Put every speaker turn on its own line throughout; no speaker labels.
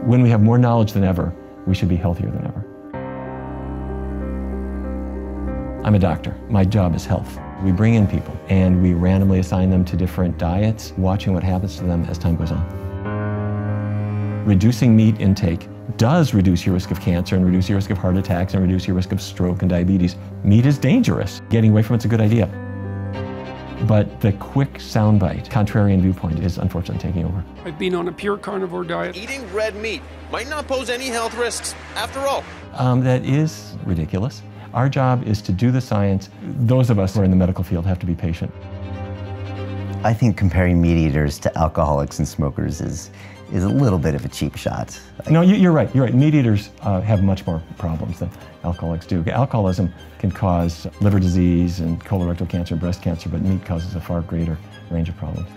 When we have more knowledge than ever, we should be healthier than ever. I'm a doctor. My job is health. We bring in people and we randomly assign them to different diets, watching what happens to them as time goes on. Reducing meat intake does reduce your risk of cancer and reduce your risk of heart attacks and reduce your risk of stroke and diabetes. Meat is dangerous. Getting away from it's a good idea. But the quick soundbite, contrarian viewpoint, is unfortunately taking over.
I've been on a pure carnivore diet.
Eating red meat might not pose any health risks after all.
That is ridiculous. Our job is to do the science. Those of us who are in the medical field have to be patient.
I think comparing meat eaters to alcoholics and smokers is a little bit of a cheap shot.
No, you're right. You're right. Meat eaters have much more problems than alcoholics do. Alcoholism can cause liver disease and colorectal cancer and breast cancer, but meat causes a far greater range of problems.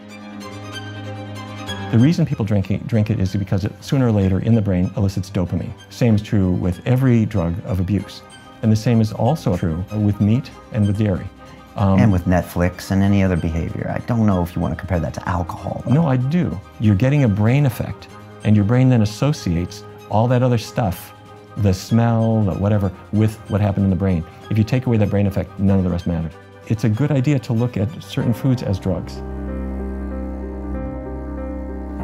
The reason people drink it is because it sooner or later in the brain elicits dopamine. Same is true with every drug of abuse. And the same is also true with meat and with dairy.
And with Netflix and any other behavior. I don't know if you want to compare that to alcohol, though.
No, I do. You're getting a brain effect, and your brain then associates all that other stuff, the smell, the whatever, with what happened in the brain. If you take away that brain effect, none of the rest matters. It's a good idea to look at certain foods as drugs.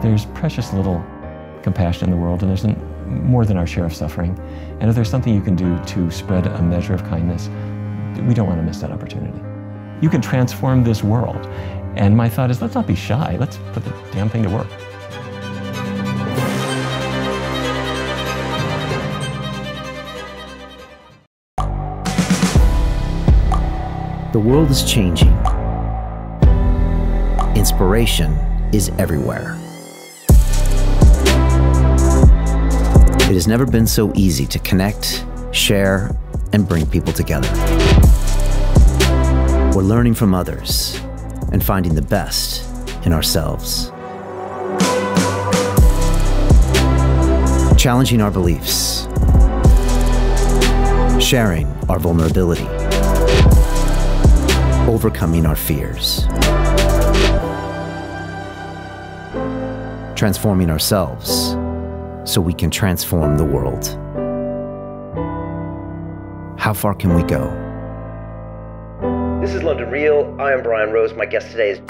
There's precious little compassion in the world, and there's more than our share of suffering. And if there's something you can do to spread a measure of kindness, we don't want to miss that opportunity. You can transform this world. And my thought is, let's not be shy. Let's put the damn thing to work.
The world is changing. Inspiration is everywhere. It has never been so easy to connect, share, and bring people together. We're learning from others and finding the best in ourselves. Challenging our beliefs. Sharing our vulnerability. Overcoming our fears. Transforming ourselves so we can transform the world. How far can we go?
This is London Real. I am Brian Rose. My guest today is...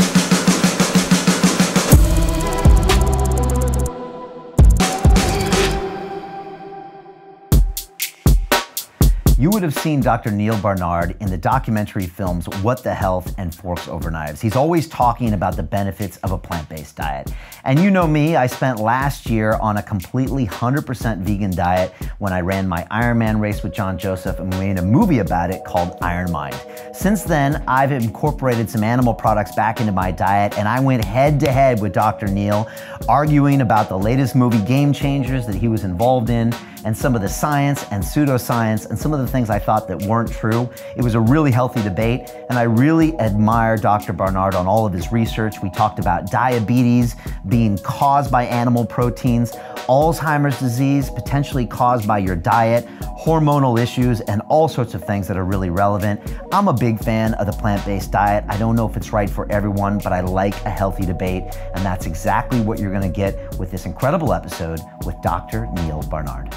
You would have seen Dr. Neal Barnard in the documentary films What the Health and Forks Over Knives. He's always talking about the benefits of a plant-based diet. And you know me, I spent last year on a completely 100% vegan diet when I ran my Ironman race with John Joseph, and we made a movie about it called Iron Mind. Since then, I've incorporated some animal products back into my diet, and I went head-to-head with Dr. Neal, arguing about the latest movie Game Changers that he was involved in, and some of the science and pseudoscience and some of the things I thought that weren't true. It was a really healthy debate, and I really admire Dr. Barnard on all of his research. We talked about diabetes being caused by animal proteins, Alzheimer's disease potentially caused by your diet, hormonal issues, and all sorts of things that are really relevant. I'm a big fan of the plant-based diet. I don't know if it's right for everyone, but I like a healthy debate, and that's exactly what you're gonna get with this incredible episode with Dr. Neal Barnard.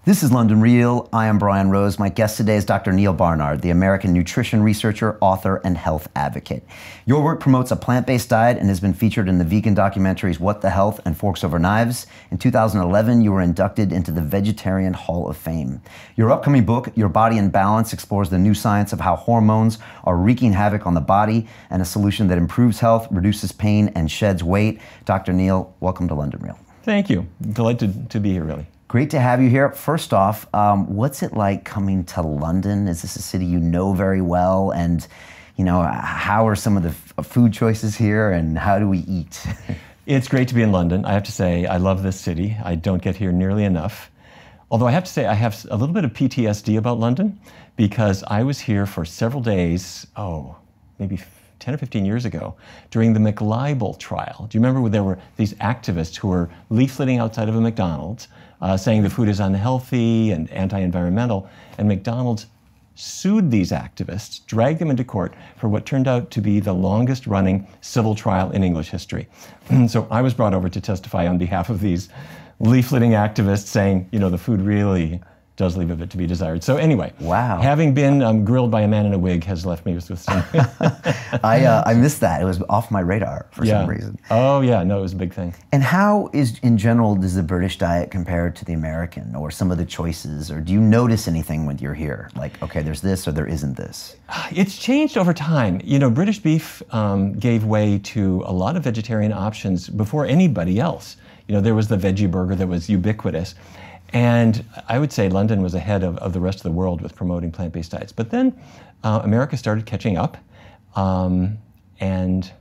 This is London Real. I am Brian Rose. My guest today is Dr. Neal Barnard, the American nutrition researcher, author, and health advocate. Your work promotes a plant-based diet and has been featured in the vegan documentaries What the Health and Forks Over Knives. In 2011, you were inducted into the Vegetarian Hall of Fame. Your upcoming book, Your Body in Balance, explores the new science of how hormones are wreaking havoc on the body and a solution that improves health, reduces pain, and sheds weight. Dr. Neal, welcome to London Real.
Thank you. Delighted to be here, really.
Great to have you here. First off, what's it like coming to London? Is this a city you know very well? And, you know, how are some of the food choices here, and how do we eat?
It's great to be in London. I have to say, I love this city. I don't get here nearly enough. Although I have to say, I have a little bit of PTSD about London, because I was here for several days, maybe 10 or 15 years ago, during the McLibel trial. Do you remember when there were these activists who were leafleting outside of a McDonald's, saying the food is unhealthy and anti-environmental, and McDonald's sued these activists, dragged them into court for what turned out to be the longest running civil trial in English history. So I was brought over to testify on behalf of these leafleting activists saying, you know, the food really does leave a bit to be desired. So anyway,
wow.
Having been grilled by a man in a wig has left me with some...
I missed that. It was off my radar for some reason.
Oh yeah, no, it was a big thing.
And how is, in general, does the British diet compare to the American, or some of the choices, or do you notice anything when you're here? Like, okay, there's this or there isn't this?
It's changed over time. You know, British beef gave way to a lot of vegetarian options before anybody else. You know, there was the veggie burger that was ubiquitous. And I would say London was ahead of the rest of the world with promoting plant-based diets. But then America started catching up. And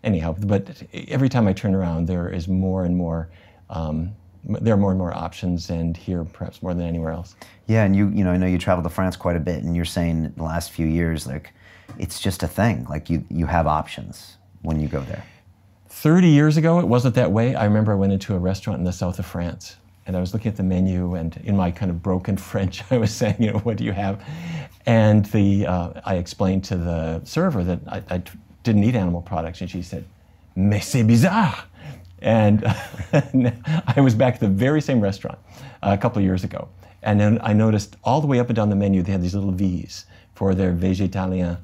anyhow, but every time I turn around, there is more and more, there are more and more options, and here perhaps more than anywhere else.
Yeah, and you know, I know you traveled to France quite a bit, and you're saying in the last few years, like, it's just a thing. Like, you have options when you go there. 30
years ago, it wasn't that way. I remember I went into a restaurant in the south of France, and I was looking at the menu, and in my kind of broken French, I was saying, you know, what do you have? And I explained to the server that I didn't eat animal products, and she said, mais c'est bizarre. And I was back at the very same restaurant a couple of years ago, and then I noticed all the way up and down the menu, they had these little V's for their végétalien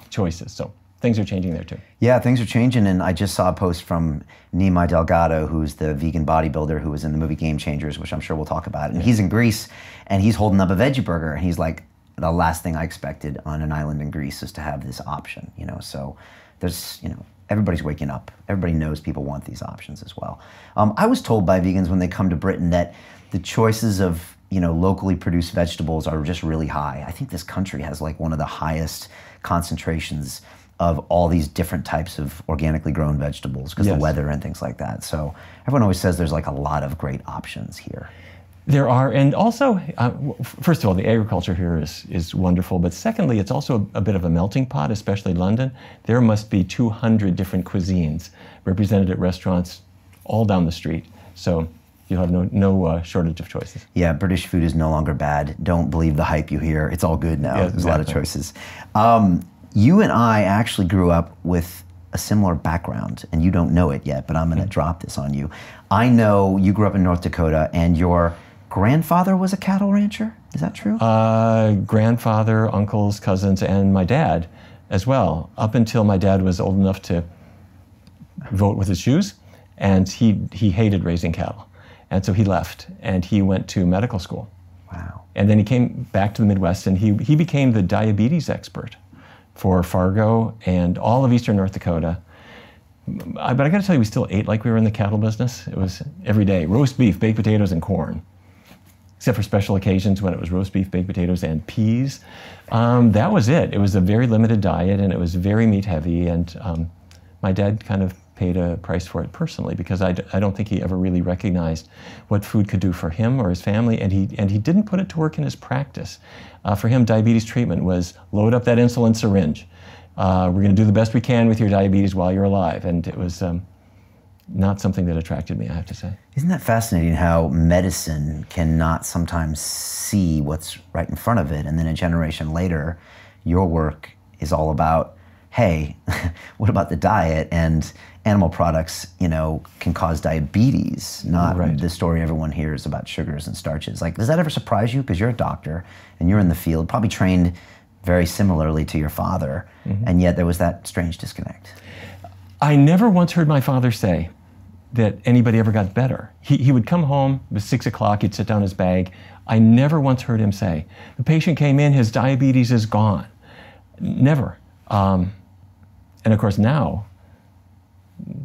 choices. So things are changing there too.
Yeah, things are changing, and I just saw a post from Nimai Delgado, who's the vegan bodybuilder who was in the movie Game Changers, which I'm sure we'll talk about. And he's in Greece, and he's holding up a veggie burger, and he's like, the last thing I expected on an island in Greece is to have this option, you know. So there's, you know, everybody's waking up. Everybody knows people want these options as well. I was told by vegans when they come to Britain that the choices of, you know, locally produced vegetables are just really high. I think this country has like one of the highest concentrations of all these different types of organically grown vegetables because of the weather and things like that. So everyone always says there's like a lot of great options here.
There are, and also, first of all, the agriculture here is wonderful, but secondly, it's also a bit of a melting pot, especially London. There must be 200 different cuisines represented at restaurants all down the street. So you'll have no shortage of choices.
Yeah, British food is no longer bad. Don't believe the hype you hear. It's all good now.
Yeah,
There's a lot of choices. You and I actually grew up with a similar background, and you don't know it yet, but I'm going to drop this on you. I know you grew up in North Dakota, and your grandfather was a cattle rancher. Is that true?
Grandfather, uncles, cousins, and my dad as well, up until my dad was old enough to vote with his shoes, and he hated raising cattle. And so he left, and he went to medical school.
Wow.
And then he came back to the Midwest, and he became the diabetes expert for Fargo and all of eastern North Dakota. But I gotta tell you, we still ate like we were in the cattle business. It was every day, roast beef, baked potatoes, and corn. Except for special occasions when it was roast beef, baked potatoes, and peas. That was it. It was a very limited diet, and it was very meat heavy, and my dad kind of paid a price for it personally, because I don't think he ever really recognized what food could do for him or his family, and he didn't put it to work in his practice. For him, diabetes treatment was load up that insulin syringe. We're going to do the best we can with your diabetes while you're alive, and it was not something that attracted me, I have to say.
Isn't that fascinating how medicine cannot sometimes see what's right in front of it, and then a generation later, your work is all about, hey, what about the diet? And animal products, you know, can cause diabetes, not the story everyone hears about sugars and starches. Like, does that ever surprise you? Because you're a doctor and you're in the field, probably trained very similarly to your father, and yet there was that strange disconnect.
I never once heard my father say that anybody ever got better. He would come home, it was 6 o'clock, he'd sit down his bag. I never once heard him say, the patient came in, his diabetes is gone. Never. And of course now,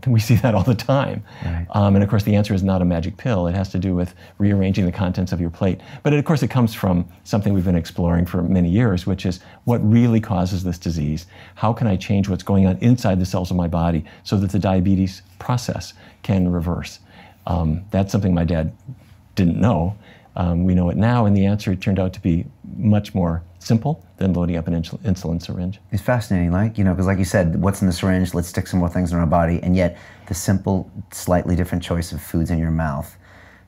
we see that all the time. Right. And of course the answer is not a magic pill. It has to do with rearranging the contents of your plate. But of course it comes from something we've been exploring for many years, which is what really causes this disease? How can I change what's going on inside the cells of my body so that the diabetes process can reverse? That's something my dad didn't know. We know it now, and the answer turned out to be much more simple than loading up an insulin syringe.
It's fascinating, like, you know, because like you said, what's in the syringe, let's stick some more things in our body, and yet the simple, slightly different choice of foods in your mouth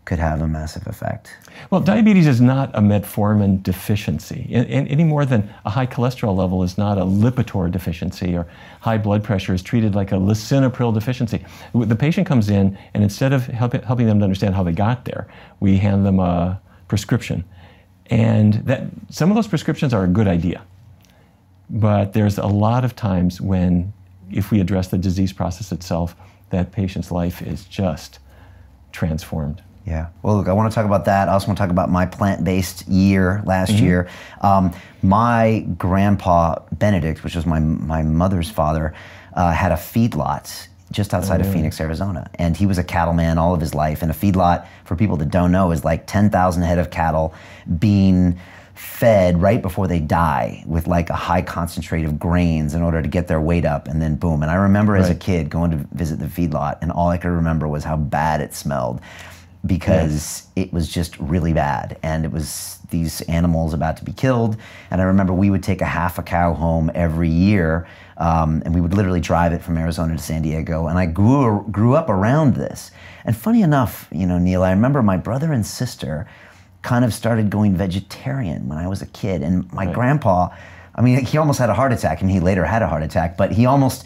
could have a massive effect.
Well, diabetes is not a metformin deficiency, any more than a high cholesterol level is not a Lipitor deficiency, or high blood pressure is treated like a lisinopril deficiency. The patient comes in, and instead of helping them to understand how they got there, we hand them a prescription. And some of those prescriptions are a good idea. But there's a lot of times when, if we address the disease process itself, that patient's life is just transformed.
Yeah. Well, look, I want to talk about that. I also want to talk about my plant-based year last year. My grandpa, Benedict, which was my mother's father, had a feedlot just outside of Phoenix, Arizona. And he was a cattleman all of his life. And a feedlot, for people that don't know, is like 10,000 head of cattle being fed right before they die with like a high concentrate of grains in order to get their weight up, and then boom. And I remember as a kid going to visit the feedlot, and all I could remember was how bad it smelled, because it was just really bad. And it was these animals about to be killed. And I remember we would take a half a cow home every year, and we would literally drive it from Arizona to San Diego. And I grew up around this. And funny enough, you know, Neil, I remember my brother and sister kind of started going vegetarian when I was a kid. And my grandpa, I mean, he almost had a heart attack. I mean, he later had a heart attack, but he just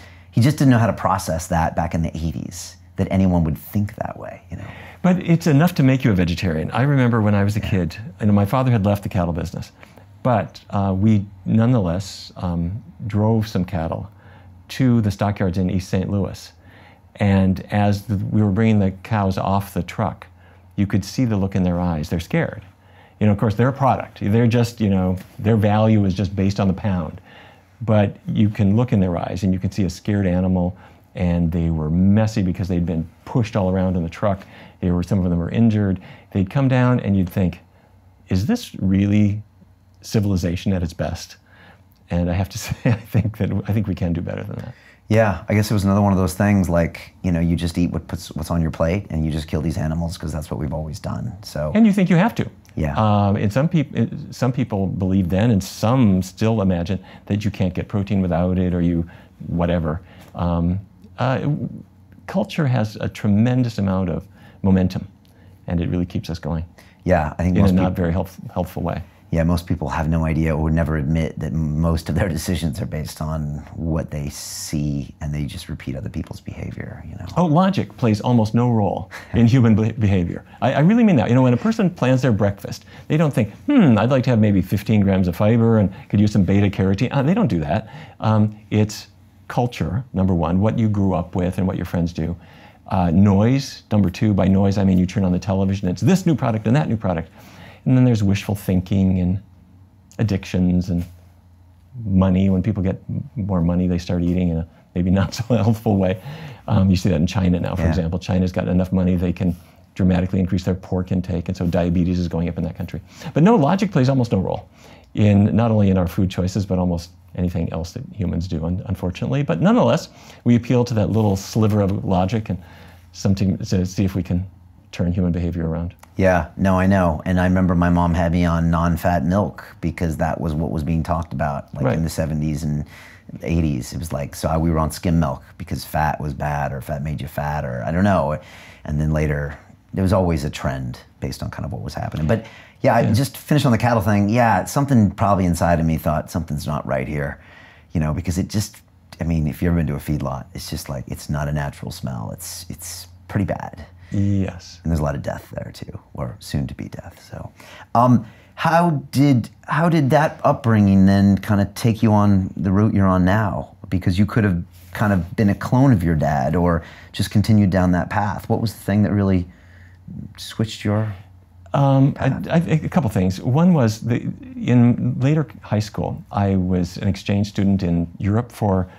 didn't know how to process that back in the 80s, that anyone would think that way, you know.
But it's enough to make you a vegetarian. I remember when I was a kid, and my father had left the cattle business, but we nonetheless drove some cattle to the stockyards in East St. Louis. And as we were bringing the cows off the truck, you could see the look in their eyes. They're scared. You know, of course, they're a product. They're just, you know, their value is just based on the pound. But you can look in their eyes, and you can see a scared animal, and they were messy because they'd been pushed all around in the truck. Some of them were injured. They'd come down, and you'd think, is this really civilization at its best? And I have to say, I think we can do better than that.
Yeah, I guess it was another one of those things, like, you know, you just eat what's on your plate, and you just kill these animals because that's what we've always done. So.
And you think you have to.
Yeah.
And some people believe then, and some still imagine that you can't get protein without it, or whatever. Culture has a tremendous amount of momentum, and it really keeps us going.
Yeah, I think
in a not very helpful way.
Yeah, most people have no idea or would never admit that most of their decisions are based on what they see, and they just repeat other people's behavior, you know.
Oh, logic plays almost no role in human behavior. I really mean that. You know, when a person plans their breakfast, they don't think, I'd like to have maybe 15 grams of fiber and could use some beta carotene. They don't do that. It's culture, number one, what you grew up with and what your friends do. Noise, number two. By noise, I mean you turn on the television, it's this new product and that new product. And then there's wishful thinking and addictions and money. When people get more money, they start eating in a maybe not so healthful way. You see that in China now, for example. China's got enough money, they can dramatically increase their pork intake, and so diabetes is going up in that country. But no, logic plays almost no role in not only in our food choices, but almost anything else that humans do, unfortunately. But nonetheless, we appeal to that little sliver of logic and something to see if we can turn human behavior around.
Yeah, no, I know. And I remember my mom had me on non-fat milk because that was what was being talked about, like in the 70s and 80s. It was like, so we were on skim milk because fat was bad, or fat made you fat, or I don't know. And then later, there was always a trend based on kind of what was happening. But yeah, I just finished on the cattle thing. Yeah, something probably inside of me thought something's not right here, you know, because it just, I mean, if you've ever been to a feedlot, it's just like, it's not a natural smell. It's pretty bad.
Yes.
And there's a lot of death there too, or soon to be death. So, how did that upbringing then kind of take you on the route you're on now? Because you could have kind of been a clone of your dad, or just continued down that path. What was the thing that really switched your
a couple things. One was in later high school, I was an exchange student in Europe for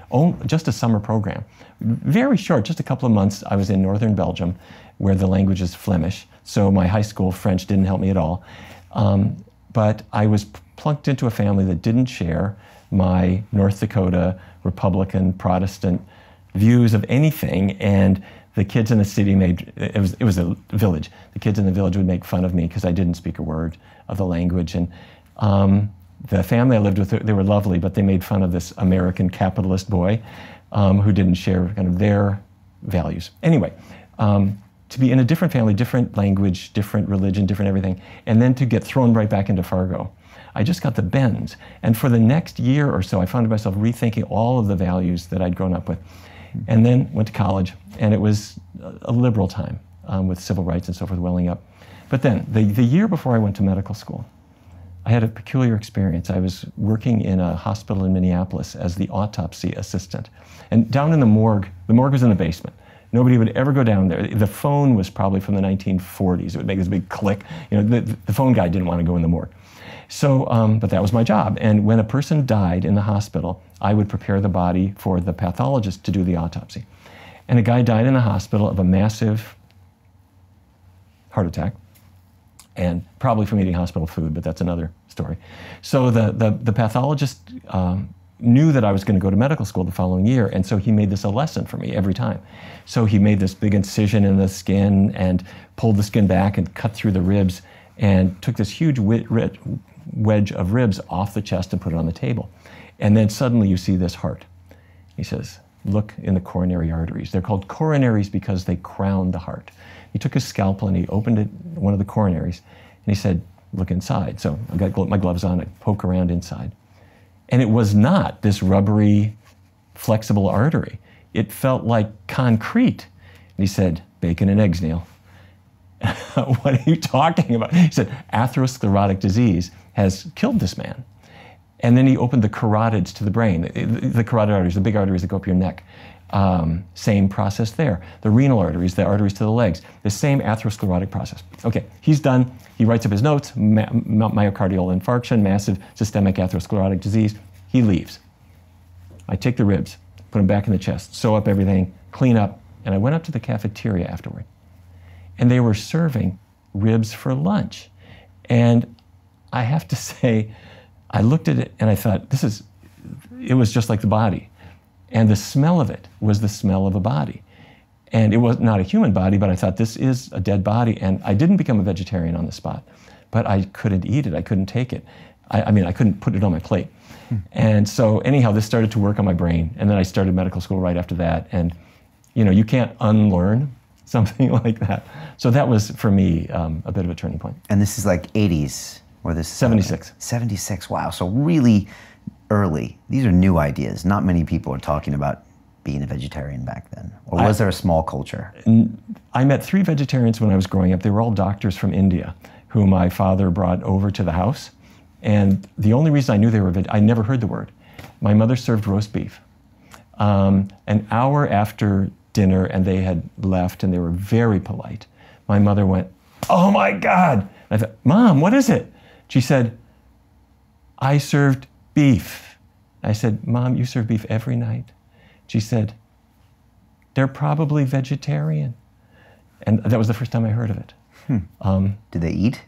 just a summer program. Very short, just a couple of months. I was in northern Belgium, where the language is Flemish, so my high school French didn't help me at all. But I was plunked into a family that didn't share my North Dakota Republican Protestant views of anything, and the kids in the city it was a village. The kids in the village would make fun of me because I didn't speak a word of the language. And the family I lived with, they were lovely, but they made fun of this American capitalist boy who didn't share kind of their values. Anyway, to be in a different family, different language, different religion, different everything, and then to get thrown right back into Fargo. I just got the bends. And for the next year or so, I found myself rethinking all of the values that I'd grown up with. And then went to college, and it was a liberal time with civil rights and so forth welling up. But then, the year before I went to medical school, I had a peculiar experience. I was working in a hospital in Minneapolis as the autopsy assistant. And down in the morgue was in the basement. Nobody would ever go down there. The phone was probably from the 1940s. It would make this big click. You know, the phone guy didn't want to go in the morgue. So, but that was my job. And when a person died in the hospital, I would prepare the body for the pathologist to do the autopsy. And a guy died in the hospital of a massive heart attack, and probably from eating hospital food, but that's another story. So the pathologist knew that I was going to go to medical school the following year, and so he made this a lesson for me every time. So he made this big incision in the skin and pulled the skin back and cut through the ribs and took this huge wedge of ribs off the chest and put it on the table. And then suddenly you see this heart. He says, look in the coronary arteries. They're called coronaries because they crown the heart. He took his scalpel and he opened one of the coronaries, and he said, look inside. So I got my gloves on, I poke around inside. And it was not this rubbery, flexible artery. It felt like concrete. And he said, bacon and eggs, Neil. What are you talking about? He said, atherosclerotic disease has killed this man. And then he opened the carotids to the brain, the carotid arteries, the big arteries that go up your neck. Same process there. The renal arteries, the arteries to the legs, the same atherosclerotic process. Okay, he's done. He writes up his notes, myocardial infarction, massive systemic atherosclerotic disease. He leaves. I take the ribs, put them back in the chest, sew up everything, clean up, and I went up to the cafeteria afterward. And they were serving ribs for lunch. And I have to say, I looked at it and I thought, it was just like the body. And the smell of it was the smell of a body. And it was not a human body, but I thought, this is a dead body. And I didn't become a vegetarian on the spot, but I couldn't eat it. I couldn't take it. I mean, I couldn't put it on my plate. And so anyhow, this started to work on my brain. And then I started medical school right after that. And you know, you can't unlearn something like that. So that was, for me, a bit of a turning point.
And this is like 80s, or this
76.
76, wow. So really early. These are new ideas. Not many people are talking about being a vegetarian back then. Or was there a small culture?
I met 3 vegetarians when I was growing up. They were all doctors from India, who my father brought over to the house. And the only reason I knew they were I never heard the word. My mother served roast beef. An hour after dinner, and they had left, and they were very polite, my mother went, "Oh my God!" I thought, "Mom, what is it?" She said, "I served beef." I said, "Mom, you serve beef every night?" She said, "They're probably vegetarian." And that was the first time I heard of it.
Did they eat?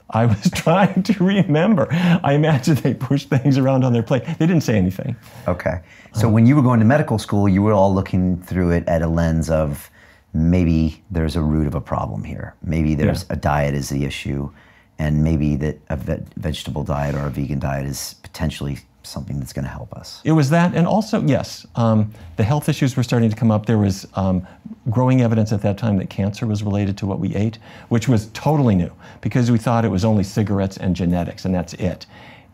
I was trying to remember. I imagine they pushed things around on their plate. They didn't say anything.
Okay. So when you were going to medical school, you were all looking through it at a lens of maybe there's a root of a problem here. Maybe there's a diet is the issue, and maybe that a vegetable diet or a vegan diet is potentially something that's going to help us.
It was that, and also, yes, the health issues were starting to come up. There was growing evidence at that time that cancer was related to what we ate, which was totally new, because we thought it was only cigarettes and genetics, and that's it.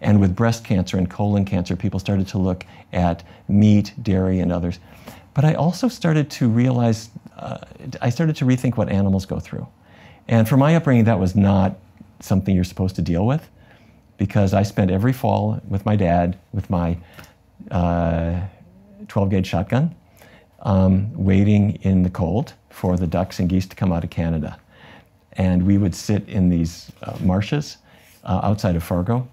And with breast cancer and colon cancer, people started to look at meat, dairy, and others. But I also started to realize, I started to rethink what animals go through. And for my upbringing, that was not something you're supposed to deal with, because I spent every fall with my dad with my 12-gauge shotgun, waiting in the cold for the ducks and geese to come out of Canada. And we would sit in these marshes outside of Fargo,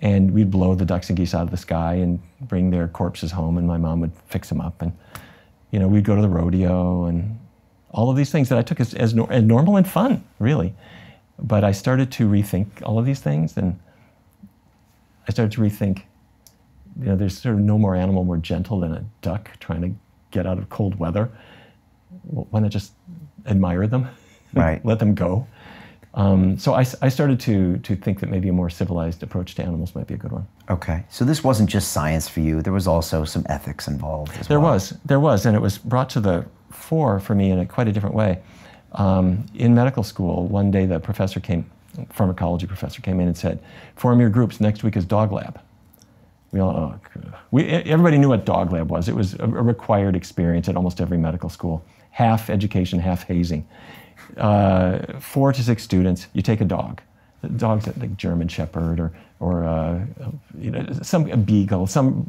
and we'd blow the ducks and geese out of the sky and bring their corpses home, and my mom would fix them up. And you know, we'd go to the rodeo and all of these things that I took as normal and fun, really. But I started to rethink all of these things, and I started to rethink, you know, there's sort of no more animal more gentle than a duck trying to get out of cold weather. Well, why not just admire them?
Right.
Let them go. So I started to think that maybe a more civilized approach to animals might be a good one.
Okay. So this wasn't just science for you. There was also some ethics involved as well.
There was, and it was brought to the fore for me in quite a different way. In medical school, one day the pharmacology professor came in and said, form your groups, next week is dog lab. Everybody knew what dog lab was. It was a required experience at almost every medical school. Half education, half hazing. 4 to 6 students, you take a dog. The dog's like German Shepherd or a beagle. Some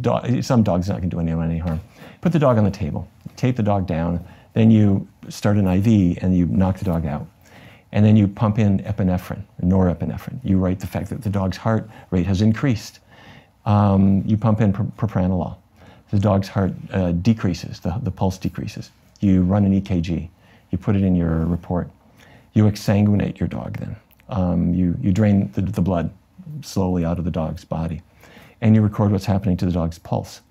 dog's not going to do anyone any harm. Put the dog on the table, tape the dog down, then you start an IV and you knock the dog out. And then you pump in epinephrine, norepinephrine. You write the fact that the dog's heart rate has increased. You pump in propranolol. The dog's heart decreases, the pulse decreases. You run an EKG. You put it in your report. You exsanguinate your dog then. You drain the blood slowly out of the dog's body. And you record what's happening to the dog's pulse,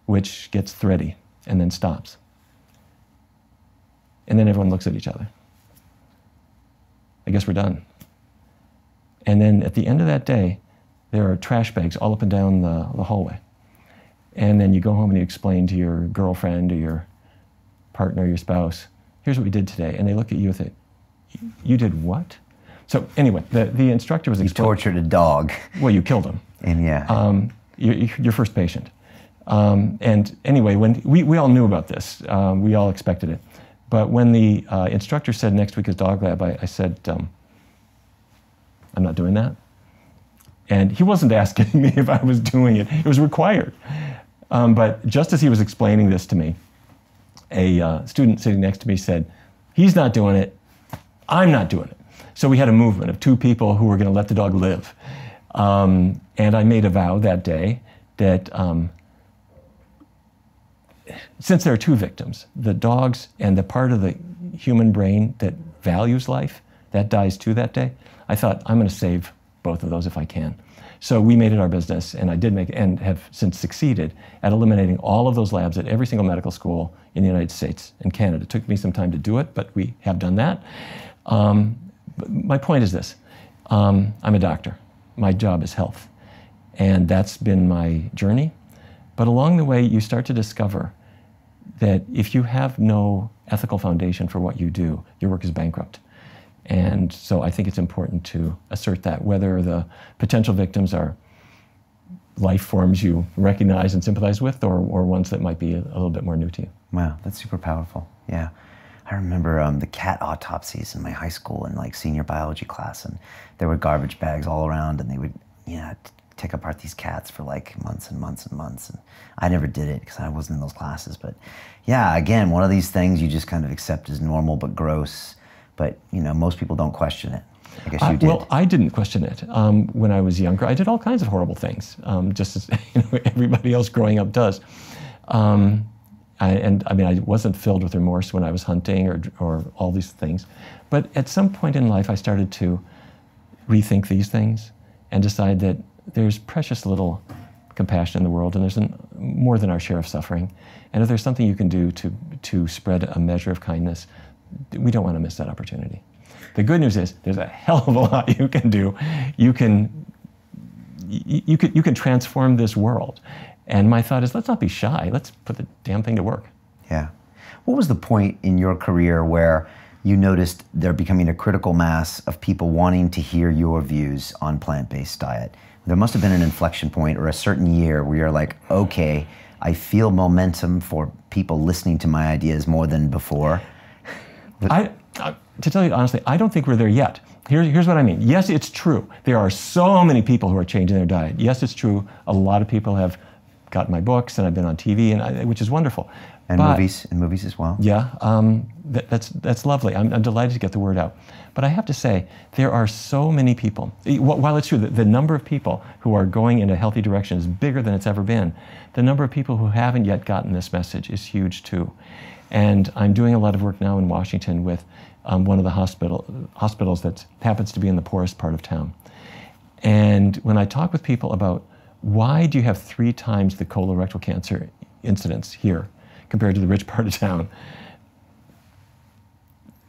which gets thready and then stops. And then everyone looks at each other. I guess we're done. And then at the end of that day, there are trash bags all up and down the hallway. And then you go home and you explain to your girlfriend or your partner, your spouse, here's what we did today. And they look at you and say, you did what? So anyway, the instructor was explaining.
You tortured a dog.
Well, you killed him.
And yeah.
Your first patient. And anyway, when we all knew about this, we all expected it. But when the instructor said next week is dog lab, I said, I'm not doing that. And he wasn't asking me if I was doing it. It was required. But just as he was explaining this to me, a student sitting next to me said, he's not doing it, I'm not doing it. So we had a movement of 2 people who were going to let the dog live. And I made a vow that day that since there are 2 victims, the dogs and the part of the human brain that values life, that dies too that day, I thought, I'm going to save both of those if I can. So we made it our business, and I did make, and have since succeeded at eliminating all of those labs at every single medical school in the United States and Canada. It took me some time to do it, but we have done that. My point is this, I'm a doctor. My job is health, and that's been my journey. But along the way, you start to discover that if you have no ethical foundation for what you do, your work is bankrupt. And so I think it's important to assert that, whether the potential victims are life forms you recognize and sympathize with, or ones that might be a little bit more new to you.
Wow, that's super powerful. Yeah. I remember the cat autopsies in my high school and like senior biology class, and there were garbage bags all around, and they would, take apart these cats for like months and months and months. And I never did it because I wasn't in those classes. But yeah, again, one of these things you just kind of accept as normal but gross. But most people don't question it. I guess you did.
Well, I didn't question it. When I was younger, I did all kinds of horrible things, just as everybody else growing up does. I wasn't filled with remorse when I was hunting or all these things. But at some point in life, I started to rethink these things and decide that there's precious little compassion in the world, and there's more than our share of suffering. And if there's something you can do to spread a measure of kindness, we don't want to miss that opportunity. The good news is there's a hell of a lot you can do. You can transform this world. And my thought is, let's not be shy. Let's put the damn thing to work.
Yeah. What was the point in your career where you noticed there becoming a critical mass of people wanting to hear your views on plant-based diet? There must have been an inflection point or a certain year where you're like, okay, I feel momentum for people listening to my ideas more than before.
To tell you honestly, I don't think we're there yet. Here's what I mean. Yes, it's true. There are so many people who are changing their diet. Yes, it's true. A lot of people have got my books, and I've been on TV, which is wonderful.
And movies as well.
Yeah, that's lovely. I'm delighted to get the word out. But I have to say, there are so many people. While it's true that the number of people who are going in a healthy direction is bigger than it's ever been, the number of people who haven't yet gotten this message is huge too. And I'm doing a lot of work now in Washington with one of the hospitals that happens to be in the poorest part of town. And when I talk with people about why do you have 3 times the colorectal cancer incidence here compared to the rich part of town,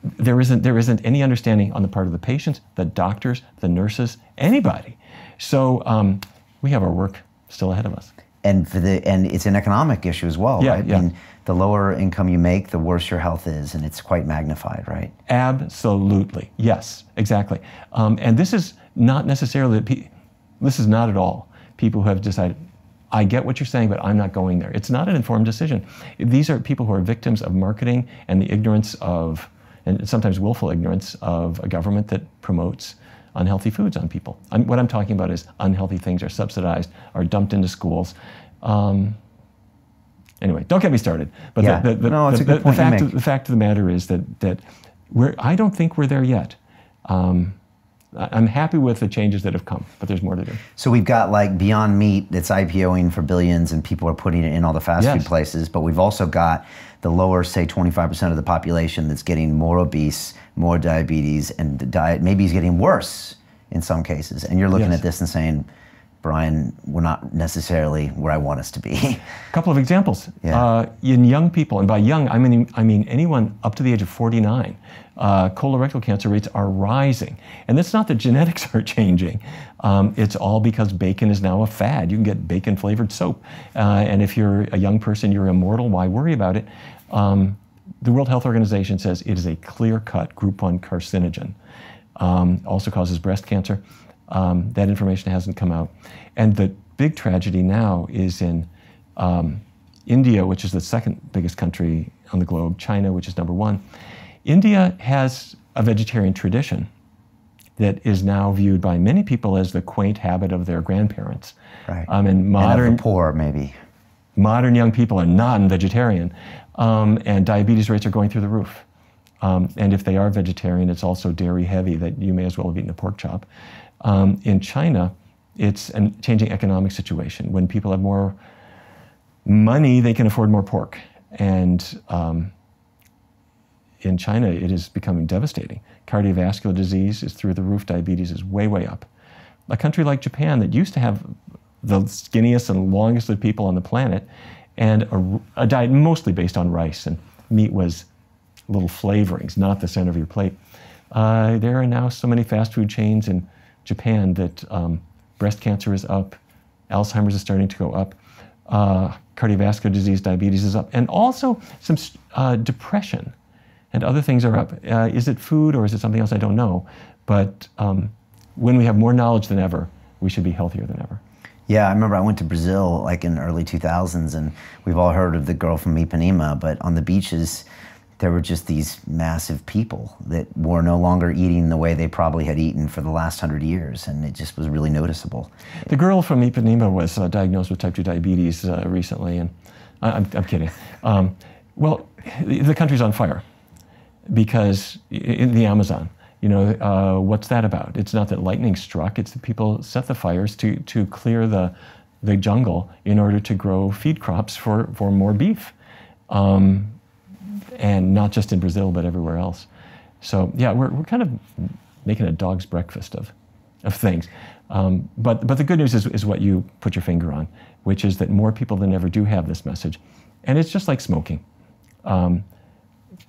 there isn't any understanding on the part of the patients, the doctors, the nurses, anybody. So we have our work still ahead of us.
And it's an economic issue as well, right?
Yeah.
I mean, the lower income you make, the worse your health is, and it's quite magnified, right?
Absolutely, yes, exactly. And this is not necessarily, this is not at all people who have decided, I get what you're saying, but I'm not going there. It's not an informed decision. These are people who are victims of marketing and the ignorance of, and sometimes willful ignorance of a government that promotes unhealthy foods on people. What I'm talking about is unhealthy things are subsidized, are dumped into schools. Anyway, don't get me started. But
yeah. It's a good point you make.
The fact of the matter is that I don't think we're there yet. I'm happy with the changes that have come, but there's more to do.
So we've got like Beyond Meat that's IPOing for billions and people are putting it in all the fast food places, but we've also got the lower, say 25% of the population that's getting more obese, more diabetes, and the diet maybe is getting worse in some cases. And you're looking at this and saying, Brian, we're not necessarily where I want us to be.
A couple of examples.
Yeah.
In young people, and by young, I mean anyone up to the age of 49, colorectal cancer rates are rising. And it's not that genetics are changing. It's all because bacon is now a fad. You can get bacon-flavored soap. And if you're a young person, you're immortal, why worry about it? The World Health Organization says it is a clear-cut Group 1 carcinogen. Also causes breast cancer. That information hasn't come out. And the big tragedy now is in India, which is the second biggest country on the globe, China, which is number 1. India has a vegetarian tradition that is now viewed by many people as the quaint habit of their grandparents.
Right.
And modern,
and of the poor, maybe.
Modern young people are non-vegetarian, and diabetes rates are going through the roof. And if they are vegetarian, it's also dairy heavy, that you may as well have eaten a pork chop. In China, it's a changing economic situation. When people have more money, they can afford more pork. And in China, it is becoming devastating. Cardiovascular disease is through the roof. Diabetes is way, way up. A country like Japan that used to have the skinniest and longest of people on the planet, and a diet mostly based on rice, and meat was little flavorings, not the center of your plate. There are now so many fast food chains in Japan that breast cancer is up, Alzheimer's is starting to go up, cardiovascular disease, diabetes is up, and also some depression and other things are up. Is it food or is it something else? I don't know. But when we have more knowledge than ever, we should be healthier than ever.
Yeah, I remember I went to Brazil like in the early 2000s, and we've all heard of the girl from Ipanema, but on the beaches, there were just these massive people that were no longer eating the way they probably had eaten for the last 100 years, and it just was really noticeable.
The girl from Ipanema was diagnosed with type 2 diabetes recently, and I'm kidding. Well, the country's on fire because in the Amazon, you know, what's that about? It's not that lightning struck, it's that people set the fires to clear the jungle in order to grow feed crops for more beef. And not just in Brazil, but everywhere else. So yeah, we're kind of making a dog's breakfast of things. But the good news is what you put your finger on, which is that more people than ever do have this message. And it's just like smoking.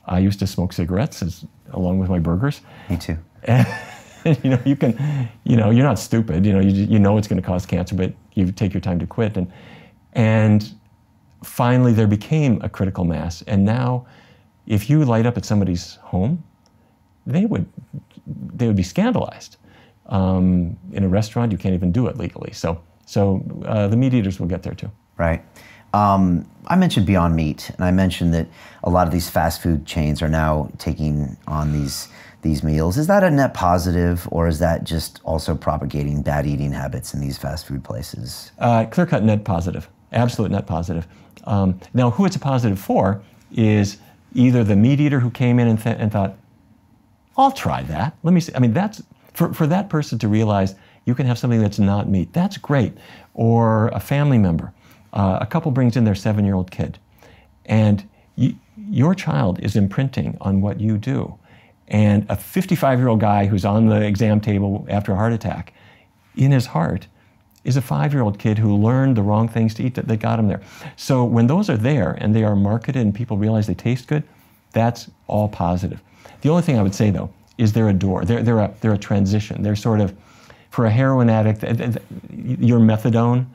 I used to smoke cigarettes along with my burgers.
Me too.
And, you know, you can, you know, you're not stupid. You know it's going to cause cancer, but you take your time to quit. And finally, there became a critical mass. And now, if you light up at somebody's home, they would be scandalized. In a restaurant, you can't even do it legally. So the meat eaters will get there too.
Right. I mentioned Beyond Meat, and I mentioned that a lot of these fast food chains are now taking on these meals. Is that a net positive, or is that just also propagating bad eating habits in these fast food places?
Clear-cut net positive, absolute net positive. Now, who it's a positive for is either the meat eater who came in and thought, I'll try that. Let me see. I mean, that's for that person to realize you can have something that's not meat. That's great. Or a family member. A couple brings in their 7-year-old kid, and your child is imprinting on what you do. And a 55-year-old guy who's on the exam table after a heart attack, in his heart, is a 5-year-old kid who learned the wrong things to eat that got him there. So when those are there and they are marketed and people realize they taste good, that's all positive. The only thing I would say, though, is they're a door. They're a transition. They're sort of, for a heroin addict, your methadone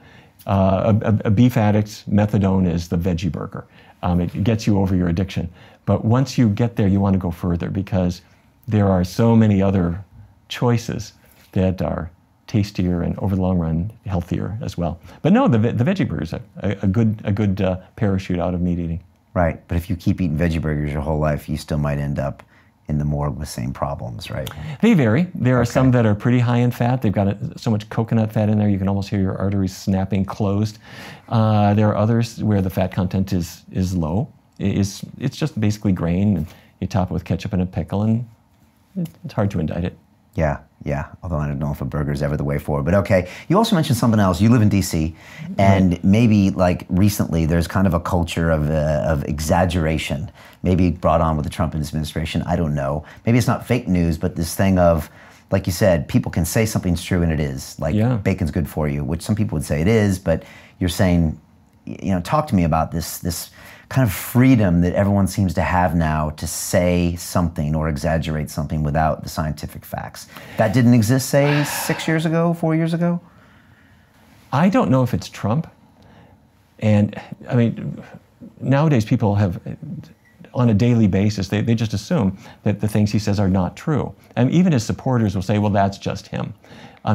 A beef addict's methadone is the veggie burger. It gets you over your addiction. But once you get there, you want to go further because there are so many other choices that are tastier and over the long run healthier as well. But no, the veggie burger is a good parachute out of meat eating.
Right, but if you keep eating veggie burgers your whole life, you still might end up in the morgue with same problems, right?
They vary. There are some that are pretty high in fat. They've got so much coconut fat in there, you can almost hear your arteries snapping closed. There are others where the fat content is low. It's just basically grain, and you top it with ketchup and a pickle, and it's hard to indict it.
Yeah, although I don't know if a burger is ever the way forward, but okay. You also mentioned something else. You live in DC, and maybe like recently there's kind of a culture of exaggeration, maybe brought on with the Trump administration, I don't know. Maybe it's not fake news, but this thing of, like you said, people can say something's true and it is, like bacon's good for you, which some people would say it is, but you're saying, you know, talk to me about this kind of freedom that everyone seems to have now to say something or exaggerate something without the scientific facts. That didn't exist, say, 6 years ago, 4 years ago?
I don't know if it's Trump. And I mean, nowadays people have, on a daily basis, they just assume that the things he says are not true. And even his supporters will say, well, that's just him.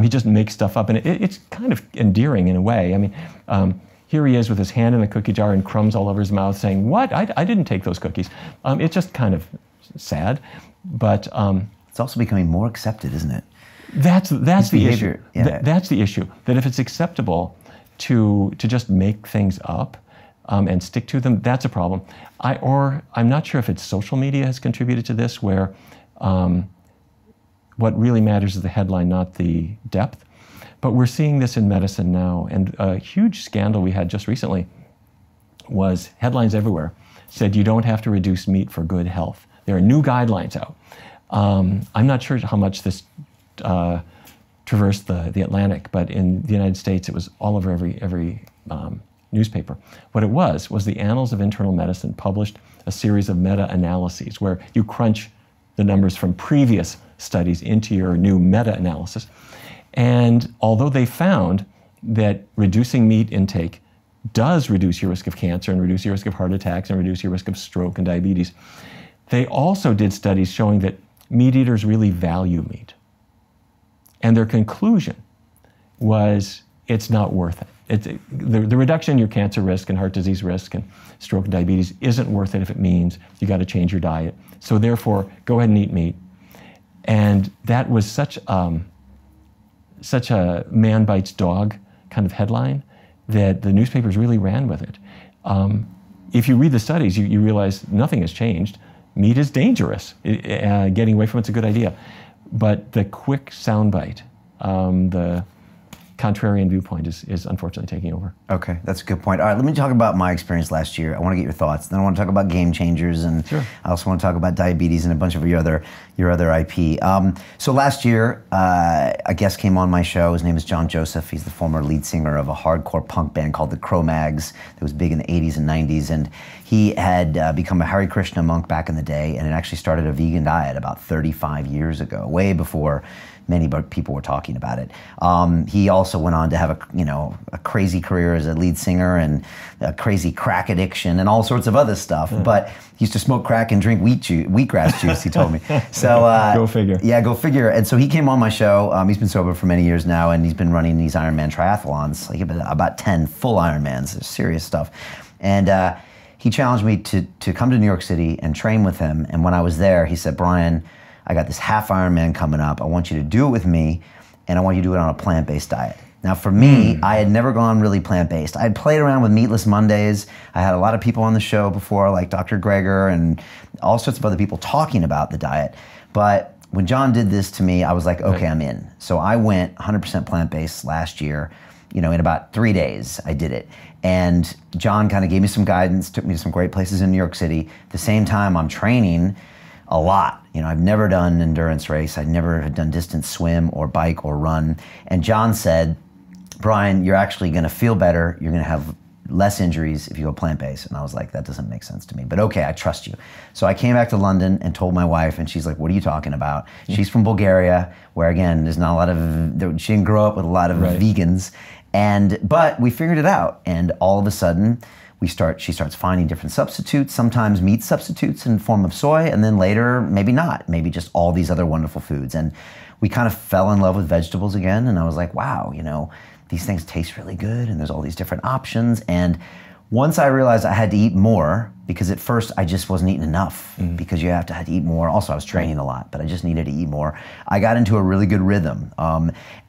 He just makes stuff up. And it's kind of endearing in a way. I mean, here he is with his hand in the cookie jar and crumbs all over his mouth saying, what? I didn't take those cookies. It's just kind of sad, but...
it's also becoming more accepted, isn't it?
That's the issue.
Yeah.
That's the issue, that if it's acceptable to just make things up and stick to them, that's a problem. I'm not sure if it's social media has contributed to this, where what really matters is the headline, not the depth. But we're seeing this in medicine now, and a huge scandal we had just recently was headlines everywhere said you don't have to reduce meat for good health. There are new guidelines out. I'm not sure how much this traversed the Atlantic, but in the United States it was all over every newspaper. What it was the Annals of Internal Medicine published a series of meta-analyses where you crunch the numbers from previous studies into your new meta-analysis. And although they found that reducing meat intake does reduce your risk of cancer and reduce your risk of heart attacks and reduce your risk of stroke and diabetes, they also did studies showing that meat eaters really value meat. And their conclusion was it's not worth it. The reduction in your cancer risk and heart disease risk and stroke and diabetes isn't worth it if it means you got to change your diet. So therefore, go ahead and eat meat. And that was such a man bites dog kind of headline that the newspapers really ran with it. If you read the studies, you realize nothing has changed. Meat is dangerous. Getting away from it's a good idea. But the quick soundbite, the contrarian viewpoint is unfortunately taking over. Okay, that's a good point. All right, let me talk about my experience last year. I want to get your thoughts. Then I want to talk about game changers, and sure. I also want to talk about diabetes and a bunch of your other IP. So last year, a guest came on my show. His name is John Joseph. He's the former lead singer of a hardcore punk band called the Cro-Mags that was big in the 80s and 90s. And he had become a Hare Krishna monk back in the day, and had actually started a vegan diet about 35 years ago, way before many people were talking about it. He also went on to have a crazy career as a lead singer and a crazy crack addiction and all sorts of other stuff. But he used to smoke crack and drink wheatgrass juice, he told me. So go figure. Yeah, go figure. And so he came on my show. He's been sober for many years now, and he's been running these Ironman triathlons, like about 10 full Ironmans, serious stuff. And he challenged me to come to New York City and train with him. And when I was there, he said, Brian, I got this half Ironman coming up. I want you to do it with me, and I want you to do it on a plant-based diet. Now for me, I had never gone really plant-based. I had played around with Meatless Mondays. I had a lot of people on the show before, like Dr. Greger and all sorts of other people talking about the diet. But when John did this to me, I was like, okay, I'm in. So I went 100% plant-based last year. In about 3 days, I did it. And John kind of gave me some guidance, took me to some great places in New York City. At the same time, I'm training a lot. I've never done an endurance race. I've never done distance swim or bike or run. And John said, Brian, you're actually gonna feel better. You're gonna have less injuries if you go plant-based. And I was like, that doesn't make sense to me, but okay, I trust you. So I came back to London and told my wife, and she's like, what are you talking about? She's from Bulgaria, where again, there's not a lot of, she didn't grow up with a lot of vegans.
But we figured it out, and all of a sudden, she starts finding different substitutes, sometimes meat substitutes in the form of soy, and then later, maybe not, maybe just all these other wonderful foods. And we kind of fell in love with vegetables again, and I was like, wow, these things taste really good, and there's all these different options. And once I realized I had to eat more, because at first I just wasn't eating enough, because you have to eat more. Also, I was training a lot, but I just needed to eat more. I got into a really good rhythm.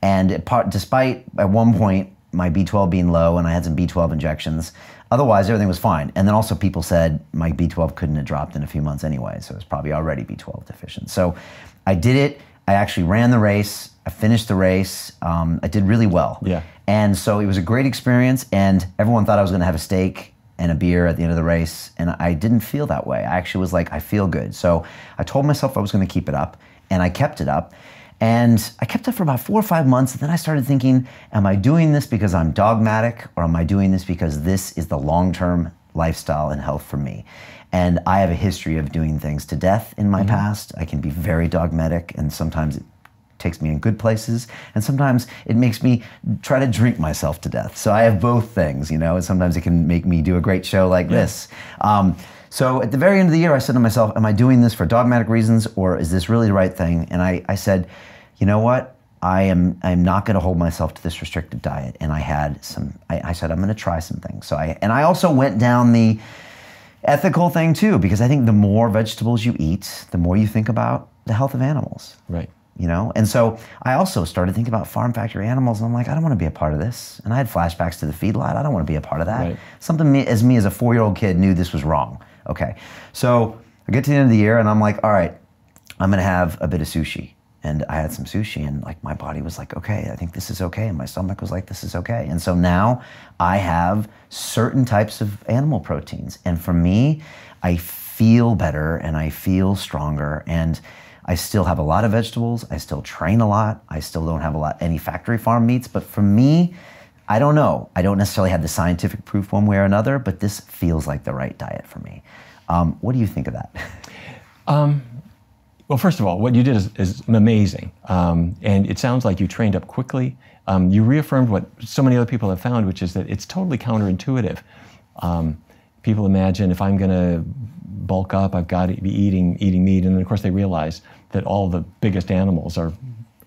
Despite at one point my B12 being low and I had some B12 injections, otherwise everything was fine. And then also people said my B12 couldn't have dropped in a few months anyway, so it was probably already B12 deficient. So I did it. I actually ran the race. I finished the race. I did really well.
Yeah.
And so it was a great experience, and everyone thought I was going to have a steak and a beer at the end of the race, and I didn't feel that way. I actually was like, I feel good. So I told myself I was going to keep it up, and I kept it up. And I kept it for about 4 or 5 months, and then I started thinking, am I doing this because I'm dogmatic, or am I doing this because this is the long-term lifestyle and health for me? And I have a history of doing things to death in my past. I can be very dogmatic, and sometimes it takes me in good places, and sometimes it makes me try to drink myself to death. So I have both things, and sometimes it can make me do a great show like this. So at the very end of the year, I said to myself, am I doing this for dogmatic reasons, or is this really the right thing? And I said, you know what? I'm not going to hold myself to this restricted diet. And I said, I'm going to try some things. So I also went down the ethical thing too, because I think the more vegetables you eat, the more you think about the health of animals.
Right.
And so I also started thinking about farm factory animals, and I'm like, I don't want to be a part of this. And I had flashbacks to the feedlot. I don't want to be a part of that.
Right.
Something me as a 4-year-old kid knew this was wrong. Okay. So I get to the end of the year, and I'm like, all right, I'm going to have a bit of sushi. And I had some sushi, and like my body was like, okay, I think this is okay. And my stomach was like, this is okay. And so now I have certain types of animal proteins. And for me, I feel better and I feel stronger. And I still have a lot of vegetables. I still train a lot. I still don't have any factory farm meats. But for me, I don't know. I don't necessarily have the scientific proof one way or another, but this feels like the right diet for me. What do you think of that?
Well, first of all, what you did is amazing. And it sounds like you trained up quickly. You reaffirmed what so many other people have found, which is that it's totally counterintuitive. People imagine if I'm going to bulk up, I've got to be eating meat. And then, of course, they realize that all the biggest animals are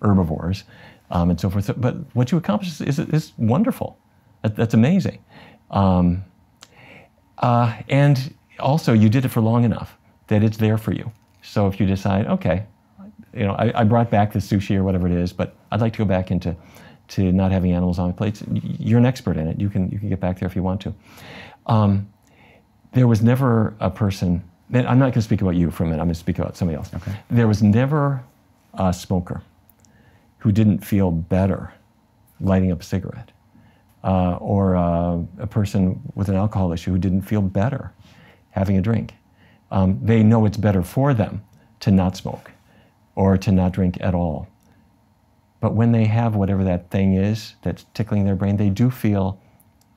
herbivores and so forth. But what you accomplished is wonderful. That's amazing. And also, you did it for long enough that it's there for you. So if you decide, okay, I brought back the sushi or whatever it is, but I'd like to go back into not having animals on my plates, you're an expert in it. You can get back there if you want to. There was never a person, and I'm not going to speak about you for a minute, I'm going to speak about somebody else. Okay. There was never a smoker who didn't feel better lighting up a cigarette, or a person with an alcohol issue who didn't feel better having a drink. They know it's better for them to not smoke or to not drink at all. But when they have whatever that thing is that's tickling their brain, they do feel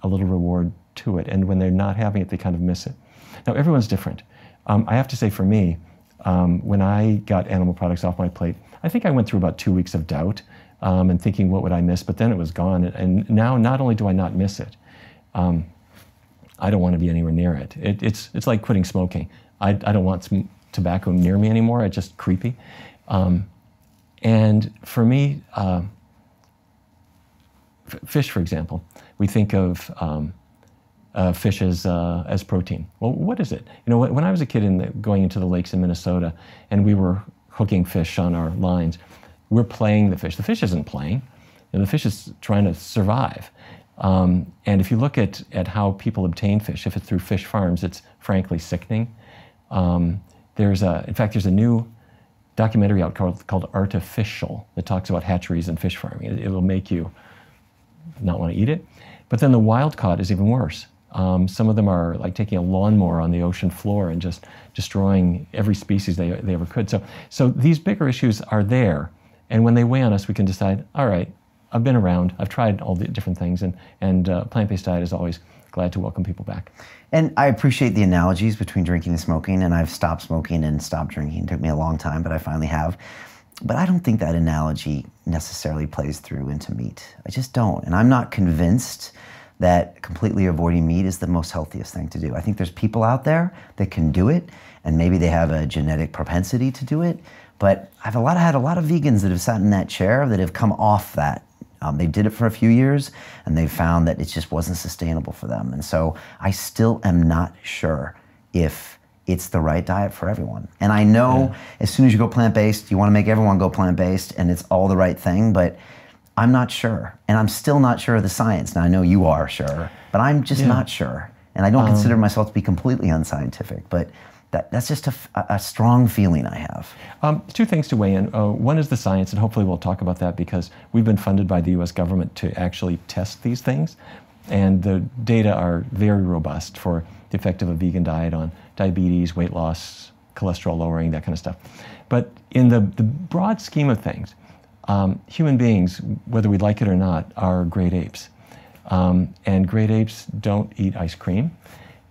a little reward to it. And when they're not having it, they kind of miss it. Now, everyone's different. I have to say for me, when I got animal products off my plate, I think I went through about 2 weeks of doubt and thinking, what would I miss? But then it was gone. And now, not only do I not miss it, I don't want to be anywhere near it. It's like quitting smoking. I don't want some tobacco near me anymore. It's just creepy. And for me, fish, for example, we think of fish as protein. Well, what is it? When I was a kid going into the lakes in Minnesota, and we were hooking fish on our lines, we're playing the fish. The fish isn't playing. The fish is trying to survive. And if you look at how people obtain fish, if it's through fish farms, it's frankly sickening. There's a new documentary out called Artificial that talks about hatcheries and fish farming. It will make you not want to eat it. But then the wild caught is even worse. Some of them are like taking a lawnmower on the ocean floor and just destroying every species they ever could. So these bigger issues are there. And when they weigh on us, we can decide, all right, I've been around, I've tried all the different things, and plant-based diet is always glad to welcome people back.
And I appreciate the analogies between drinking and smoking, and I've stopped smoking and stopped drinking. It took me a long time, but I finally have. But I don't think that analogy necessarily plays through into meat. I just don't. And I'm not convinced that completely avoiding meat is the most healthiest thing to do. I think there's people out there that can do it, and maybe they have a genetic propensity to do it. But I've had a lot of vegans that have sat in that chair that have come off that. They did it for a few years, and they found that it just wasn't sustainable for them. And so I still am not sure if it's the right diet for everyone. And I know as soon as you go plant-based, you want to make everyone go plant-based, and it's all the right thing, but I'm not sure. And I'm still not sure of the science. Now, I know you are sure, but I'm just not sure. And I don't consider myself to be completely unscientific, but that's just a strong feeling I have.
Two things to weigh in. One is the science, and hopefully we'll talk about that because we've been funded by the US government to actually test these things. And the data are very robust for the effect of a vegan diet on diabetes, weight loss, cholesterol lowering, that kind of stuff. But in the broad scheme of things, human beings, whether we like it or not, are great apes. And great apes don't eat ice cream,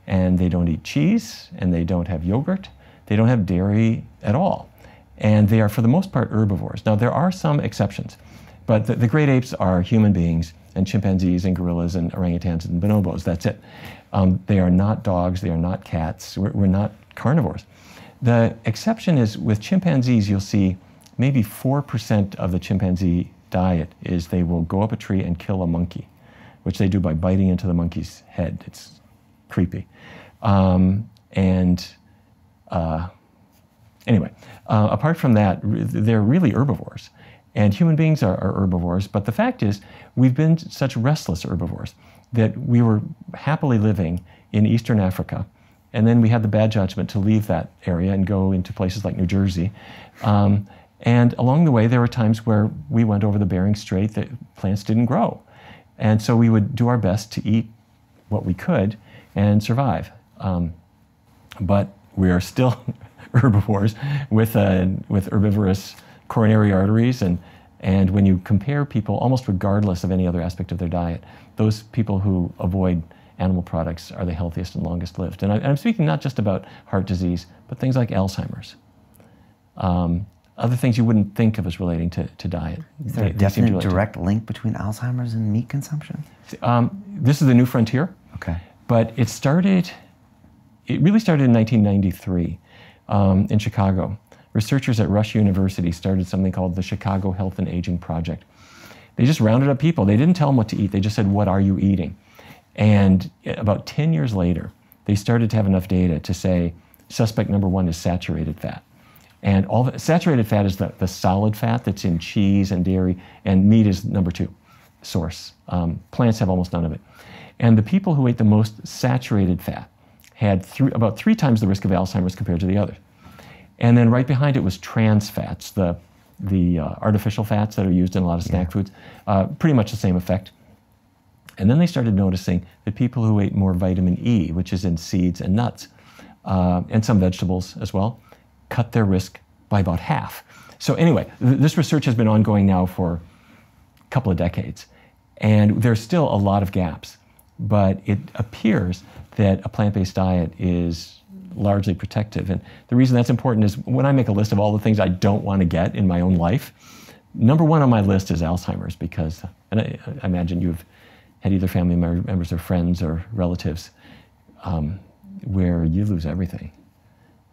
and they don't eat cheese, and they don't have yogurt. They don't have dairy at all. And they are, for the most part, herbivores. Now, there are some exceptions, but the great apes are human beings, and chimpanzees and gorillas and orangutans and bonobos, that's it. They are not dogs, they are not cats, we're not carnivores. The exception is with chimpanzees, you'll see maybe 4% of the chimpanzee diet is they will go up a tree and kill a monkey, which they do by biting into the monkey's head. It's creepy. Anyway, apart from that, they're really herbivores. And human beings are herbivores, but the fact is, we've been such restless herbivores that we were happily living in Eastern Africa, and then we had the bad judgment to leave that area and go into places like New Jersey. And along the way, there were times where we went over the Bering Strait that plants didn't grow. And so we would do our best to eat what we could and survive. But we are still herbivores with herbivorous coronary arteries, and when you compare people, almost regardless of any other aspect of their diet, those people who avoid animal products are the healthiest and longest lived. And I'm speaking not just about heart disease, but things like Alzheimer's. Other things you wouldn't think of as relating to diet.
Is there a definite direct link between Alzheimer's and meat consumption?
This is the new frontier.
Okay.
But it really started in 1993 in Chicago. Researchers at Rush University started something called the Chicago Health and Aging Project. They just rounded up people. They didn't tell them what to eat. They just said, what are you eating? And about 10 years later, they started to have enough data to say, suspect number one is saturated fat. And saturated fat is the solid fat that's in cheese and dairy, and meat is number two source. Plants have almost none of it. And the people who ate the most saturated fat had about 3 times the risk of Alzheimer's compared to the others. And then right behind it was trans fats, the artificial fats that are used in a lot of snack foods, pretty much the same effect. And then they started noticing that people who ate more vitamin E, which is in seeds and nuts, and some vegetables as well, cut their risk by about half. So anyway, this research has been ongoing now for a couple of decades, and there's still a lot of gaps, but it appears that a plant-based diet is largely protective. And the reason that's important is when I make a list of all the things I don't want to get in my own life, number one on my list is Alzheimer's, because, and I imagine you've had either family members or friends or relatives where you lose everything.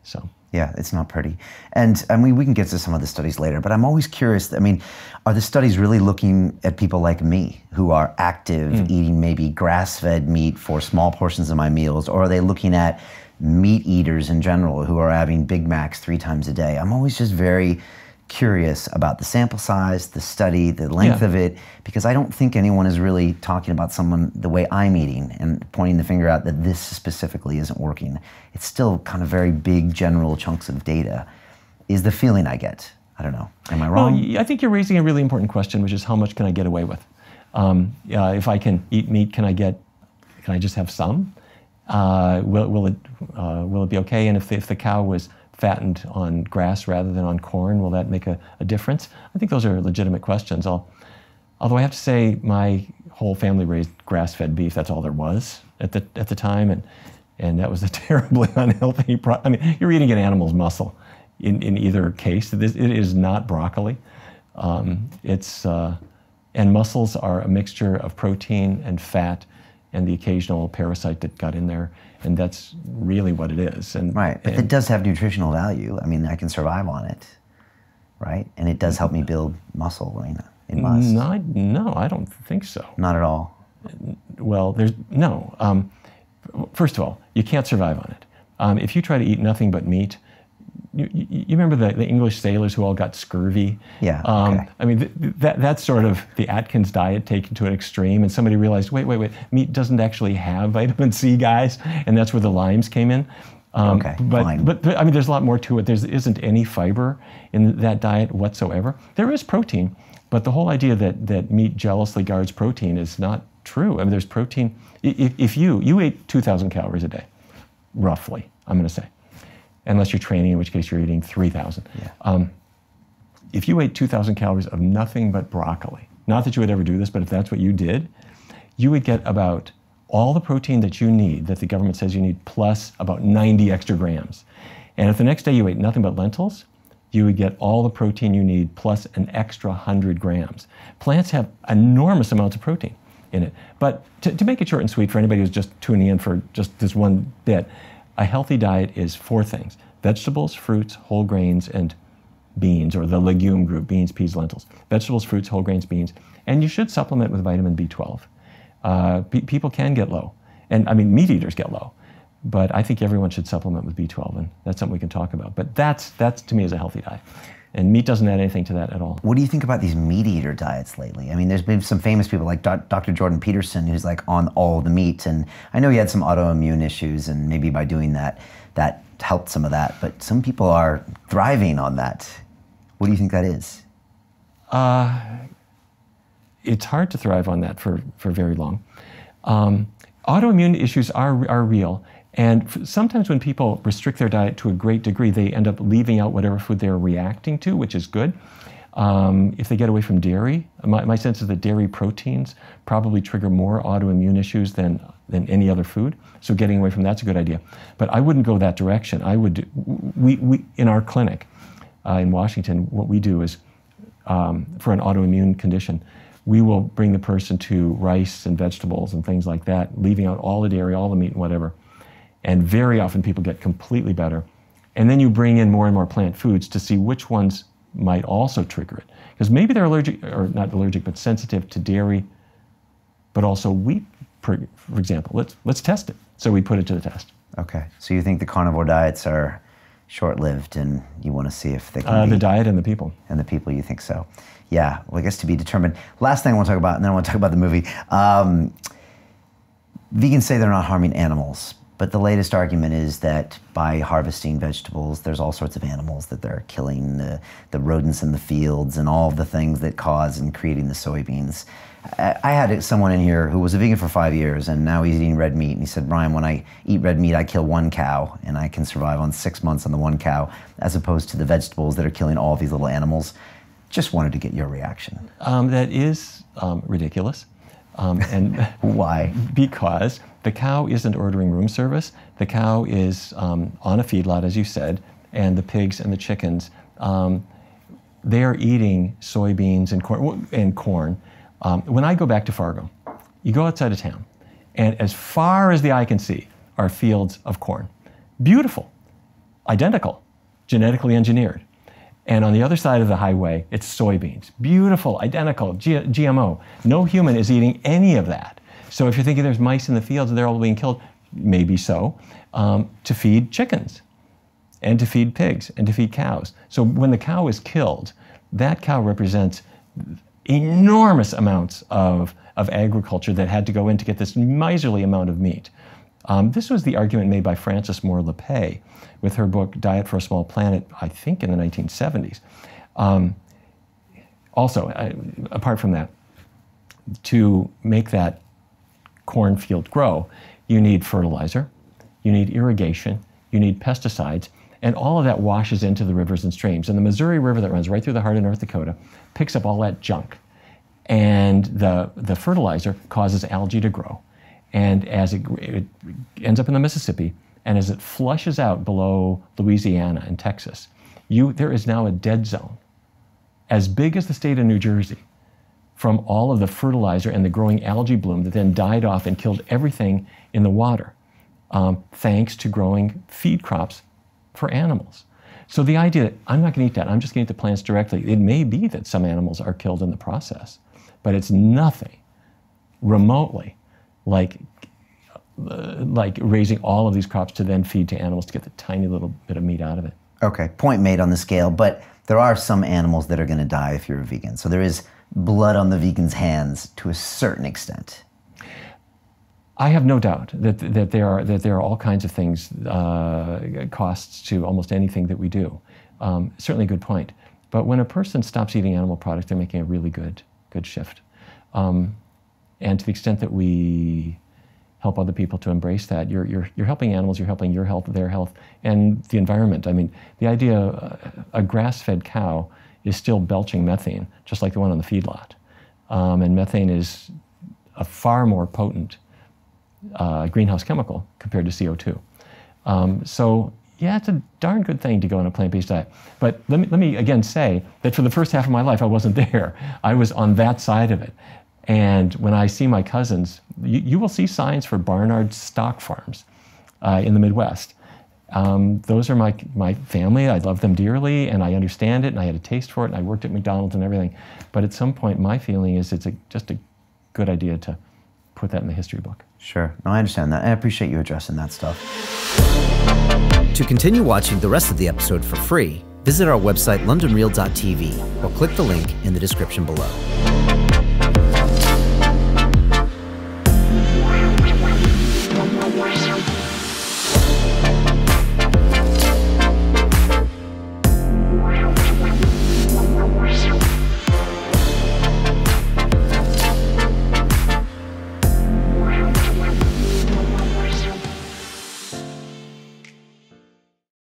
So.
Yeah, it's not pretty. And I mean, we can get to some of the studies later, but I'm always curious, I mean, are the studies really looking at people like me who are active, eating maybe grass-fed meat for small portions of my meals, or are they looking at meat eaters in general who are having Big Macs 3 times a day? I'm always just very curious about the sample size, the study, the length of it, because I don't think anyone is really talking about someone the way I'm eating and pointing the finger out that this specifically isn't working. It's still kind of very big general chunks of data, is the feeling I get. I don't know. Am I wrong?
Well, I think you're raising a really important question, which is how much can I get away with? If I can eat meat, can I just have some? Will it be okay? And if the cow was fattened on grass rather than on corn, will that make a difference? I think those are legitimate questions. Although I have to say, my whole family raised grass-fed beef. That's all there was at the time, and that was a terribly unhealthy. I mean, you're eating an animal's muscle, in either case. It is not broccoli. And mussels are a mixture of protein and fat and the occasional parasite that got in there, and that's really what it is. And,
right, but it does have nutritional value. I mean, I can survive on it, right? And it does help me build muscle, I mean, it must.
No, I don't think so.
Not at all?
Well, first of all, you can't survive on it. If you try to eat nothing but meat, you remember the English sailors who all got scurvy?
Yeah, okay.
I mean, that's sort of the Atkins diet taken to an extreme, and somebody realized, wait, meat doesn't actually have vitamin C, guys, and that's where the limes came in.
Okay, fine.
But I mean, there's a lot more to it. There isn't any fiber in that diet whatsoever. There is protein, but the whole idea that meat jealously guards protein is not true. I mean, there's protein. If you ate 2,000 calories a day, roughly, I'm going to say, unless you're training, in which case you're eating 3,000.
Yeah.
If you ate 2,000 calories of nothing but broccoli, not that you would ever do this, but if that's what you did, you would get about all the protein that you need, that the government says you need, plus about 90 extra grams. And if the next day you ate nothing but lentils, you would get all the protein you need plus an extra 100 grams. Plants have enormous amounts of protein in it. But to make it short and sweet for anybody who's just tuning in for just this one bit, a healthy diet is 4 things: vegetables, fruits, whole grains, and beans, or the legume group: beans, peas, lentils. Vegetables, fruits, whole grains, beans. And you should supplement with vitamin B12. People can get low. And I mean, meat eaters get low. But I think everyone should supplement with B12, and that's something we can talk about. But that's to me is a healthy diet. And meat doesn't add anything to that at all.
What do you think about these meat eater diets lately? I mean, there's been some famous people like Dr. Jordan Peterson, who's like on all the meat. And I know he had some autoimmune issues, and maybe by doing that helped some of that. But some people are thriving on that. What do you think that is?
It's hard to thrive on that for very long. Autoimmune issues are real. And sometimes when people restrict their diet to a great degree, they end up leaving out whatever food they're reacting to, which is good. If they get away from dairy, my sense is that dairy proteins probably trigger more autoimmune issues than any other food. So getting away from that's a good idea. But I wouldn't go that direction. We in our clinic in Washington, what we do is for an autoimmune condition, we will bring the person to rice and vegetables and things like that, leaving out all the dairy, all the meat and whatever. And very often people get completely better. And then you bring in more and more plant foods to see which ones might also trigger it. Because maybe they're allergic, or not allergic, but sensitive to dairy, but also wheat, for example. Let's test it. So we put it to the test.
Okay. So you think the carnivore diets are short-lived, and you want to see if they can be...
The diet and the people.
And the people, you think so. Yeah, well, I guess to be determined. Last thing I want to talk about, and then I want to talk about the movie. Vegans say they're not harming animals, but the latest argument is that by harvesting vegetables, there's all sorts of animals that they're killing, the rodents in the fields and all of the things that cause and creating the soybeans. I had someone in here who was a vegan for 5 years, and now he's eating red meat, and he said, Brian, when I eat red meat, I kill 1 cow, and I can survive on 6 months on the 1 cow, as opposed to the vegetables that are killing all of these little animals. Just wanted to get your reaction.
That is ridiculous. And
why?
Because the cow isn't ordering room service. The cow is on a feedlot, as you said, and the pigs and the chickens, they are eating soybeans and corn. When I go back to Fargo, you go outside of town, and as far as the eye can see are fields of corn. Beautiful, identical, genetically engineered. And on the other side of the highway, it's soybeans. Beautiful, identical, GMO. No human is eating any of that. So if you're thinking there's mice in the fields and they're all being killed, maybe so, to feed chickens and to feed pigs and to feed cows. So when the cow is killed, that cow represents enormous amounts of agriculture that had to go in to get this miserly amount of meat. This was the argument made by Frances Moore Lappé with her book, Diet for a Small Planet, I think in the 1970s. Also, apart from that, to make that cornfield grow, you need fertilizer, you need irrigation, you need pesticides, and all of that washes into the rivers and streams. And the Missouri River that runs right through the heart of North Dakota picks up all that junk. And the fertilizer causes algae to grow. And as it ends up in the Mississippi, and as it flushes out below Louisiana and Texas, there is now a dead zone as big as the state of New Jersey from all of the fertilizer and the growing algae bloom that then died off and killed everything in the water, thanks to growing feed crops for animals. So the idea that I'm not going to eat that, I'm just going to eat the plants directly, it may be that some animals are killed in the process, but it's nothing remotely like raising all of these crops to then feed to animals to get the tiny little bit of meat out of it.
Okay, point made on the scale, but there are some animals that are going to die if you're a vegan. So there is blood on the vegan's hands to a certain extent.
I have no doubt that there are all kinds of things, costs to almost anything that we do. Certainly a good point. But when a person stops eating animal products, they're making a really good shift. And to the extent that we help other people to embrace that, you're helping animals, you're helping your health, their health, and the environment. I mean, the idea a grass-fed cow is still belching methane, just like the one on the feedlot. And methane is a far more potent greenhouse chemical compared to CO2. So yeah, it's a darn good thing to go on a plant-based diet. But let me again say that for the first half of my life, I wasn't there. I was on that side of it. And when I see my cousins, you will see signs for Barnard stock farms in the Midwest. Those are my family. I love them dearly, and I understand it, and I had a taste for it, and I worked at McDonald's and everything. But at some point, my feeling is it's just a good idea to put that in the history book.
Sure. No, I understand that. I appreciate you addressing that stuff.
To continue watching the rest of the episode for free, visit our website londonreal.tv or click the link in the description below.